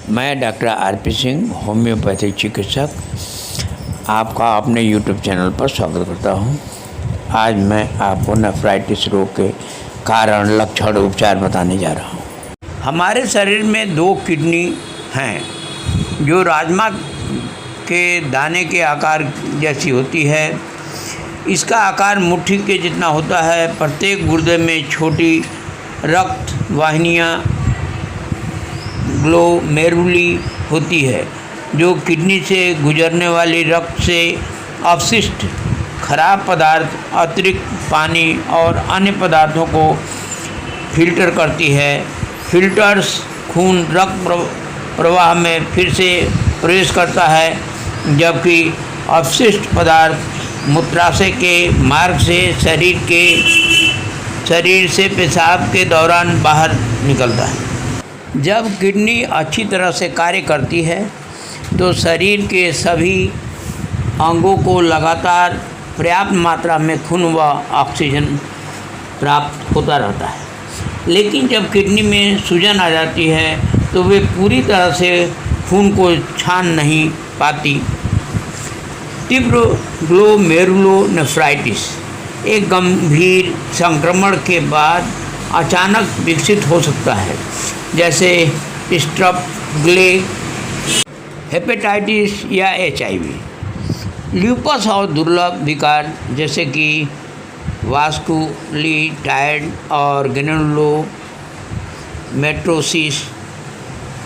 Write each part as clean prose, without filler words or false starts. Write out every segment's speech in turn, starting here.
मैं doctor RP Singh, homeopathic चिकित्सक, आपका अपने यूट्यूब चैनल पर स्वागत करता हूं। आज मैं आपको नेफ्राइटिस रोग के कारण, लक्षण, उपचार बताने जा रहा हूं। हमारे शरीर में 2 किडनी हैं जो राजमा के दाने के आकार जैसी होती है। इसका आकार मुट्ठी के जितना होता है। प्रत्येक गुर्दे में छोटी रक्त वाहिनियाँ ग्लोमेरुली होती है जो किडनी से गुजरने वाली रक्त से अपशिष्ट खराब पदार्थ, अतिरिक्त पानी और अन्य पदार्थों को फिल्टर करती है। फिल्टर्स खून रक्त प्रवाह में फिर से प्रवेश करता है, जबकि अपशिष्ट पदार्थ मूत्राशय के मार्ग से शरीर से पेशाब के दौरान बाहर निकलता है। जब किडनी अच्छी तरह से कार्य करती है तो शरीर के सभी अंगों को लगातार पर्याप्त मात्रा में खून व ऑक्सीजन प्राप्त होता रहता है। लेकिन जब किडनी में सूजन आ जाती है तो वे पूरी तरह से खून को छान नहीं पाती। तीव्र ग्लोमेरुलोनेफ्राइटिस एक गंभीर संक्रमण के बाद अचानक विकसित हो सकता है, जैसे स्ट्रेप, ग्ले, हेपेटाइटिस या HIV। ल्यूपस और दुर्लभ विकार जैसे कि वास्कुलिटाइड और ग्रेनुलोमेटोसिस,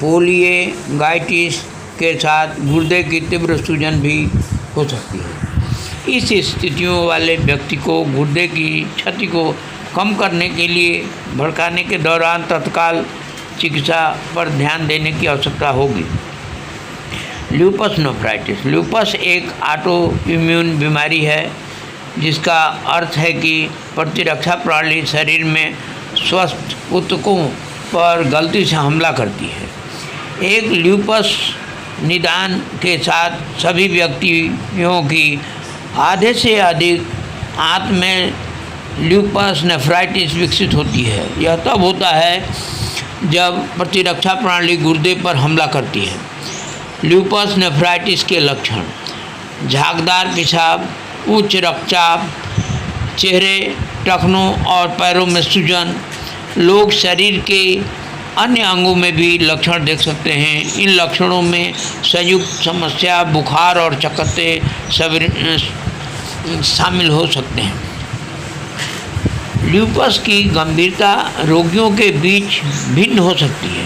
पोलियगाइटिस के साथ गुर्दे की तीव्र सूजन भी हो सकती है। इस स्थितियों वाले व्यक्ति को गुर्दे की क्षति को कम करने के लिए भड़काने के दौरान तत्काल चिकित्सा पर ध्यान देने की आवश्यकता होगी। Lupus nephritis. ल्यूपस एक ऑटो इम्यून बीमारी है जिसका अर्थ है कि प्रतिरक्षा प्रणाली शरीर में स्वस्थ ऊतकों पर गलती से हमला करती है। एक ल्यूपस निदान के साथ सभी व्यक्तियों की आधे से अधिक आंत में ल्यूपस नेफ्राइटिस विकसित होती है। यह तब होता है जब प्रतिरक्षा प्रणाली गुर्दे पर हमला करती है। ल्यूपस नेफ्राइटिस के लक्षण: झागदार पेशाब, उच्च रक्तचाप, चेहरे, टखनों और पैरों में सूजन। लोग शरीर के अन्य अंगों में भी लक्षण देख सकते हैं। इन लक्षणों में संयुक्त समस्या, बुखार और चक्कते शामिल हो सकते हैं। ल्यूपस की गंभीरता रोगियों के बीच भिन्न हो सकती है।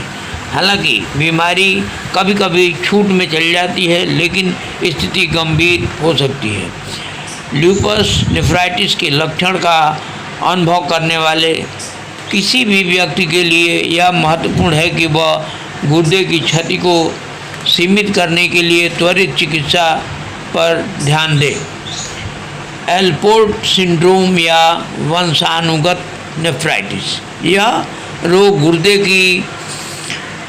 हालांकि बीमारी कभी कभी छूट में चली जाती है, लेकिन स्थिति गंभीर हो सकती है। ल्यूपस नेफ्राइटिस के लक्षण का अनुभव करने वाले किसी भी व्यक्ति के लिए यह महत्वपूर्ण है कि वह गुर्दे की क्षति को सीमित करने के लिए त्वरित चिकित्सा पर ध्यान दे। एलपोर्ट सिंड्रोम या वंशानुगत नेफ्राइटिस। यह रोग गुर्दे की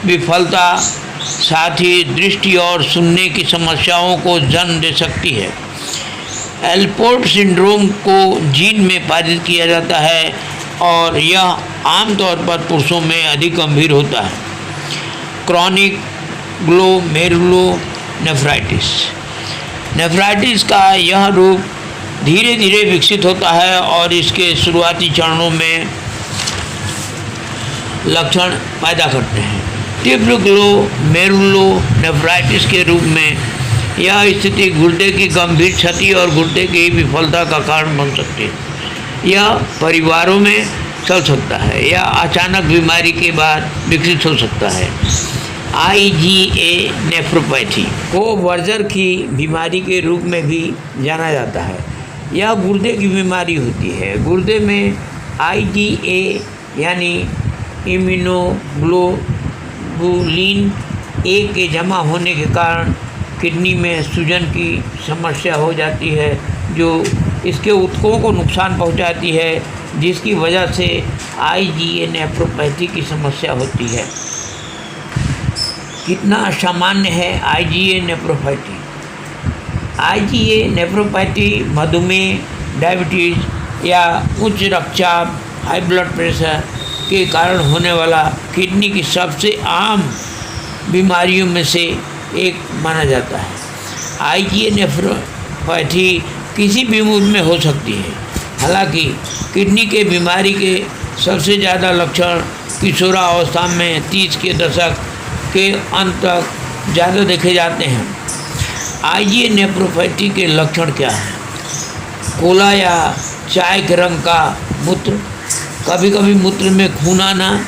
विफलता, साथ ही दृष्टि और सुनने की समस्याओं को जन्म दे सकती है। एलपोर्ट सिंड्रोम को जीन में पारित किया जाता है और यह आमतौर पर पुरुषों में अधिक गंभीर होता है। Chronic glomerulonephritis. नेफ्राइटिस का यह रूप धीरे धीरे विकसित होता है और इसके शुरुआती चरणों में लक्षण पैदा करते हैं। तीव्र ग्लोमेरुलोनेफ्राइटिस के रूप में यह स्थिति गुर्दे की गंभीर क्षति और गुर्दे की विफलता का कारण बन सकती है। यह परिवारों में चल सकता है या अचानक बीमारी के बाद विकसित हो सकता है। IgA नेफ्रोपैथी को वर्जर की बीमारी के रूप में भी जाना जाता है। यह गुर्दे की बीमारी होती है। गुर्दे में IgA यानी इम्यूनोग्लोबुलिन A के जमा होने के कारण किडनी में सूजन की समस्या हो जाती है, जो इसके ऊतकों को नुकसान पहुंचाती है, जिसकी वजह से IgA नेफ्रोपैथी की समस्या होती है। कितना सामान्य है IgA नेफ्रोपैथी? IgA नेफ्रोपैथी मधुमेह, डायबिटीज़ या उच्च रक्तचाप, हाई ब्लड प्रेशर के कारण होने वाला किडनी की सबसे आम बीमारियों में से एक माना जाता है। आईजीए नेफ्रोपैथी किसी भी उम्र में हो सकती है। हालांकि किडनी के बीमारी के सबसे ज़्यादा लक्षण किशोरावस्था में 30 के दशक के अंत तक ज़्यादा देखे जाते हैं। आईजीए नेफ्रोपैथी के लक्षण क्या हैं? कोला या चाय के रंग का मूत्र, कभी कभी मूत्र में खून आना,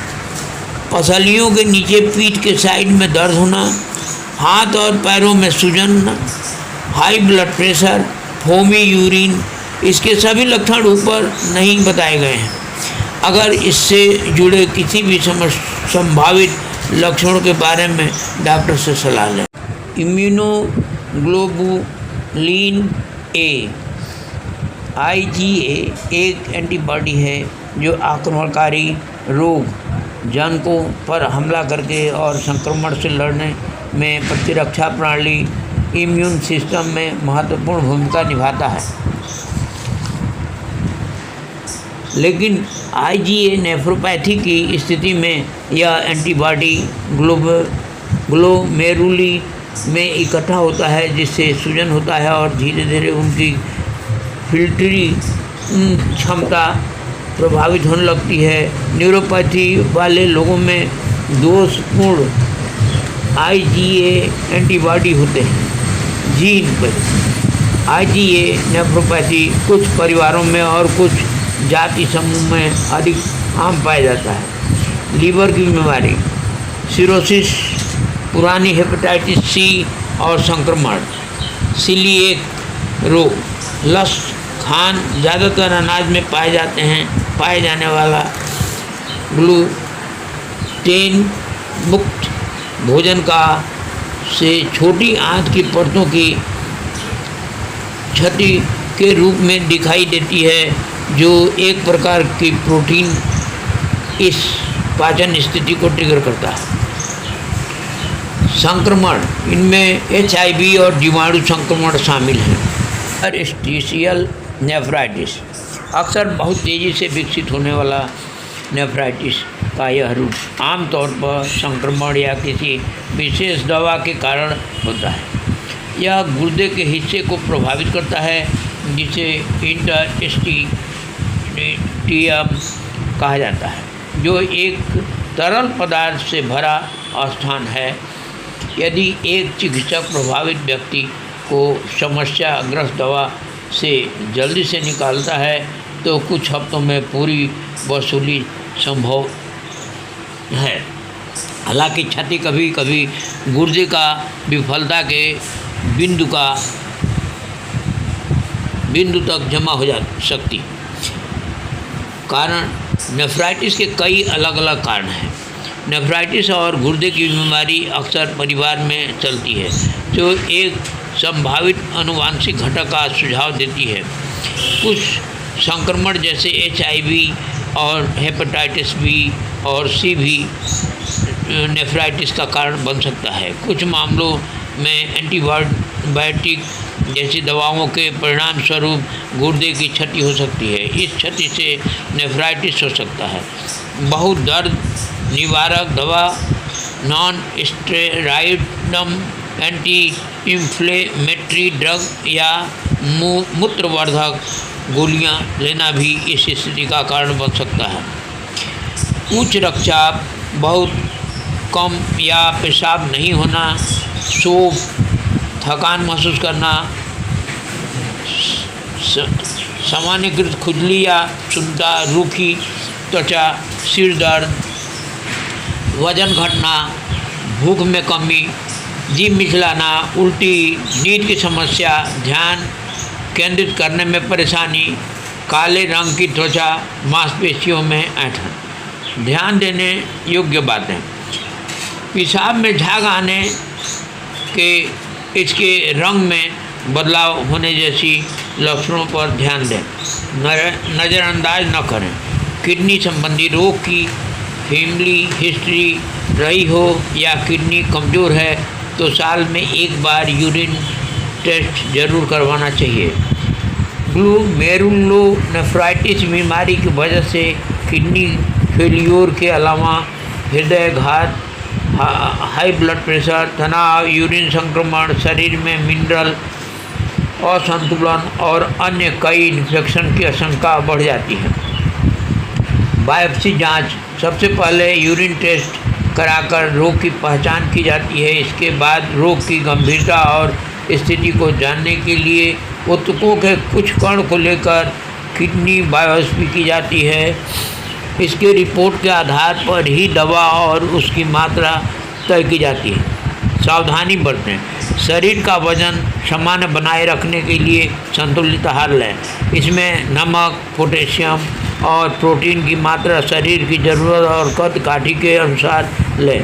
पसलियों के नीचे पीठ के साइड में दर्द होना, हाथ और पैरों में सूजन, high blood pressure, foamy urine. इसके सभी लक्षण ऊपर नहीं बताए गए हैं। अगर इससे जुड़े किसी भी संभावित लक्षणों के बारे में डॉक्टर से सलाह लें। इम्यूनोग्लोबुलिन ए आईजीए एक एंटीबॉडी है जो आक्रमणकारी रोग जनकों पर हमला करके और संक्रमण से लड़ने में प्रतिरक्षा प्रणाली इम्यून सिस्टम में महत्वपूर्ण भूमिका निभाता है। लेकिन आईजीए नेफ्रोपैथी की स्थिति में यह एंटीबॉडी ग्लोमेरुली में इकट्ठा होता है, जिससे सूजन होता है और धीरे धीरे उनकी फिल्टरी क्षमता प्रभावित होने लगती है। न्यूरोपैथी वाले लोगों में दोषपूर्ण आईजीए एंटीबॉडी होते हैं। जीन पर आईजीए नेफ्रोपैथी कुछ परिवारों में और कुछ जाति समूह में अधिक आम पाया जाता है। लीवर की बीमारी, सिरोसिस, पुरानी हेपेटाइटिस सी और संक्रमण, सीलिएक रोग, लस्ट, खान ज़्यादातर अनाज में पाए जाने वाला ग्लूटेन मुक्त भोजन का से छोटी आंत की परतों की क्षति के रूप में दिखाई देती है, जो एक प्रकार की प्रोटीन इस पाचन स्थिति को ट्रिगर करता है। संक्रमण, इनमें एचआईवी और जीवाणु संक्रमण शामिल हैं। इंटरस्टिशियल नेफ्राइटिस अक्सर बहुत तेज़ी से विकसित होने वाला नेफ्राइटिस का यह रूप आमतौर पर संक्रमण या किसी विशेष दवा के कारण होता है। यह गुर्दे के हिस्से को प्रभावित करता है, जिसे इंटरस्टिशियम कहा जाता है, जो एक तरल पदार्थ से भरा स्थान है। यदि एक चिकित्सक प्रभावित व्यक्ति को समस्याग्रस्त दवा से जल्दी से निकालता है तो कुछ हफ्तों में पूरी वसूली संभव है। हालांकि क्षति कभी कभी गुर्दे का विफलता के बिंदु तक जमा हो जा सकती। कारण, नेफ्राइटिस के कई अलग अलग कारण हैं। नेफ्राइटिस और गुर्दे की बीमारी अक्सर परिवार में चलती है, जो एक संभावित आनुवंशिक घटक का सुझाव देती है। कुछ संक्रमण जैसे एचआईवी और हेपेटाइटिस बी और सी भी नेफ्राइटिस का कारण बन सकता है। कुछ मामलों में एंटीबायोटिक जैसी दवाओं के परिणाम स्वरूप गुर्दे की क्षति हो सकती है। इस क्षति से नेफ्राइटिस हो सकता है। बहुत दर्द निवारक दवा, non steroidal anti inflammatory drug या मूत्रवर्धक गोलियां लेना भी इस स्थिति का कारण बन सकता है। उच्च रक्तचाप, बहुत कम या पेशाब नहीं होना, शोफ, थकान महसूस करना, सामान्यकृत खुजली या शुद्धता, रूखी त्वचा, सिर दर्द, वजन घटना, भूख में कमी, जीभ मिचलाना, उल्टी, नींद की समस्या, ध्यान केंद्रित करने में परेशानी, काले रंग की त्वचा, मांसपेशियों में ऐंठन। ध्यान देने योग्य बातें, पेशाब में झाग आने के इसके रंग में बदलाव होने जैसी लक्षणों पर ध्यान दें, नज़रअंदाज न करें। किडनी संबंधी रोग की फैमिली हिस्ट्री रही हो या किडनी कमज़ोर है तो साल में एक बार यूरिन टेस्ट जरूर करवाना चाहिए। ग्लोमेरुलोनेफ्राइटिस बीमारी की वजह से किडनी फेल्योर के अलावा हृदय घात, हाई ब्लड प्रेशर, तनाव, यूरिन संक्रमण, शरीर में मिनरल असंतुलन और अन्य कई इन्फेक्शन की आशंका बढ़ जाती है। बायोप्सी जांच, सबसे पहले यूरिन टेस्ट कराकर रोग की पहचान की जाती है। इसके बाद रोग की गंभीरता और स्थिति को जानने के लिए ऊतकों के कुछ कण को लेकर किडनी बायोप्सी की जाती है। इसके रिपोर्ट के आधार पर ही दवा और उसकी मात्रा तय की जाती है। सावधानी बरतें, शरीर का वजन सामान्य बनाए रखने के लिए संतुलित आहार लें। इसमें नमक, पोटेशियम और प्रोटीन की मात्रा शरीर की ज़रूरत और कद काठी के अनुसार लें।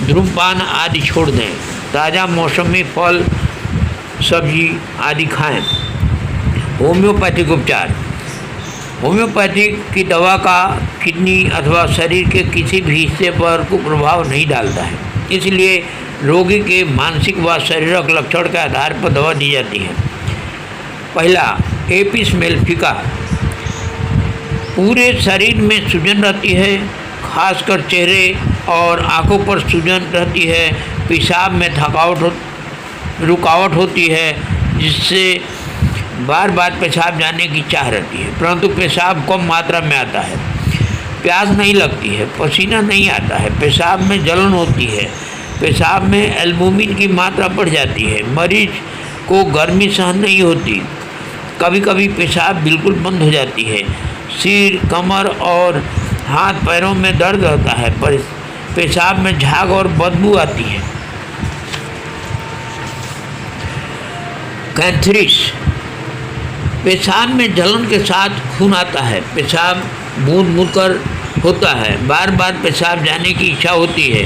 धूम्रपान आदि छोड़ दें। ताज़ा मौसमी फल, सब्जी आदि खाएं। होम्योपैथिक उपचार, होम्योपैथिक की दवा का किडनी अथवा शरीर के किसी भी हिस्से पर कुप्रभाव नहीं डालता है, इसलिए रोगी के मानसिक व शारीरिक लक्षण के आधार पर दवा दी जाती है। पहला, एपिस मेलिफिका, पूरे शरीर में सूजन रहती है, खासकर चेहरे और आंखों पर सूजन रहती है। पेशाब में रुकावट होती है, जिससे बार बार पेशाब जाने की चाह रहती है, परंतु पेशाब कम मात्रा में आता है। प्यास नहीं लगती है, पसीना नहीं आता है, पेशाब में जलन होती है, पेशाब में एल्बुमिन की मात्रा बढ़ जाती है, मरीज को गर्मी सहन नहीं होती, कभी कभी पेशाब बिल्कुल बंद हो जाती है, सिर, कमर और हाथ पैरों में दर्द होता है, पेशाब में झाग और बदबू आती है। कैंथरिस, पेशाब में जलन के साथ खून आता है, पेशाब बूंद बूंद कर होता है, बार बार पेशाब जाने की इच्छा होती है,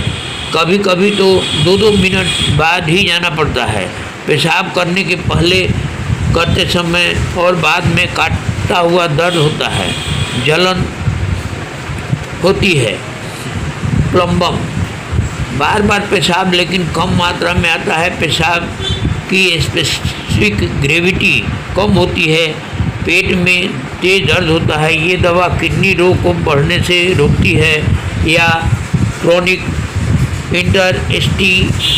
कभी कभी तो 2-2 मिनट बाद ही जाना पड़ता है। पेशाब करने के पहले, करते समय और बाद में काटता हुआ दर्द होता है, जलन होती है। प्लम्बम, बार बार पेशाब लेकिन कम मात्रा में आता है, पेशाब की स्पेसिफिक ग्रेविटी कम होती है, पेट में तेज दर्द होता है। ये दवा किडनी रोग को बढ़ने से रोकती है। या क्रोनिक इंटरस्टिशियल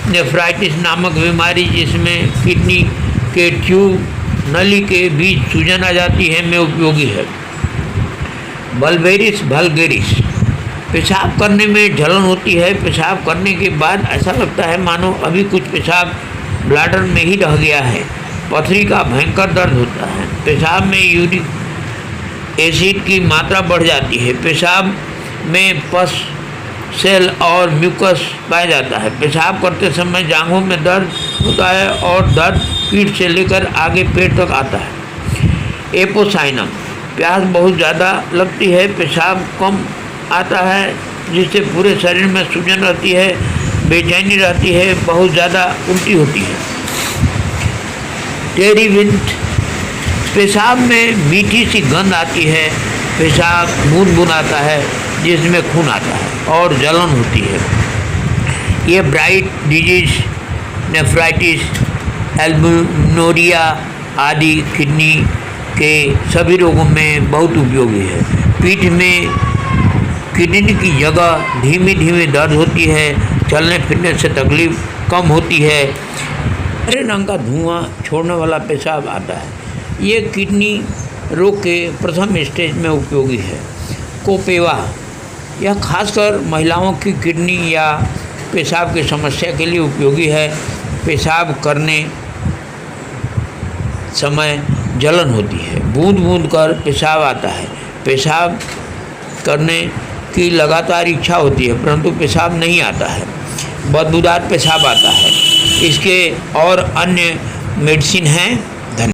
नेफ्राइटिस नामक बीमारी, जिसमें किडनी के ट्यूब नली के बीच सूजन आ जाती है, में उपयोगी है। बल्बेरिस वल्गेरिस, पेशाब करने में जलन होती है, पेशाब करने के बाद ऐसा लगता है मानो अभी कुछ पेशाब ब्लैडर में ही रह गया है, पथरी का भयंकर दर्द होता है, पेशाब में यूरिक एसिड की मात्रा बढ़ जाती है, पेशाब में पस, सेल और म्यूकस पाया जाता है, पेशाब करते समय जांघों में दर्द होता है और दर्द पीठ से लेकर आगे पेट तक आता है। एपोसाइनम, प्यास बहुत ज़्यादा लगती है, पेशाब कम आता है, जिससे पूरे शरीर में सूजन रहती है, बेचैनी रहती है, बहुत ज़्यादा उल्टी होती है। टेरीविंट, पेशाब में मीठी सी गंध आती है, पेशाब बूंद बूंद आता है, जिसमें खून आता है और जलन होती है। ये ब्राइट डिजीज, नेफ्राइटिस, एल्बुमिनूरिया आदि किडनी के सभी रोगों में बहुत उपयोगी है। पीठ में किडनी की जगह धीमे धीमे दर्द होती है, चलने फिरने से तकलीफ कम होती है, हरे रंग का धुआं छोड़ने वाला पेशाब आता है। ये किडनी रोग के प्रथम स्टेज में उपयोगी है। कोपेवा, यह खासकर महिलाओं की किडनी या पेशाब की समस्या के लिए उपयोगी है। पेशाब करने समय जलन होती है, बूंद बूंद कर पेशाब आता है, पेशाब करने की लगातार इच्छा होती है, परंतु पेशाब नहीं आता है, बदबूदार पेशाब आता है। इसके और अन्य मेडिसिन हैं।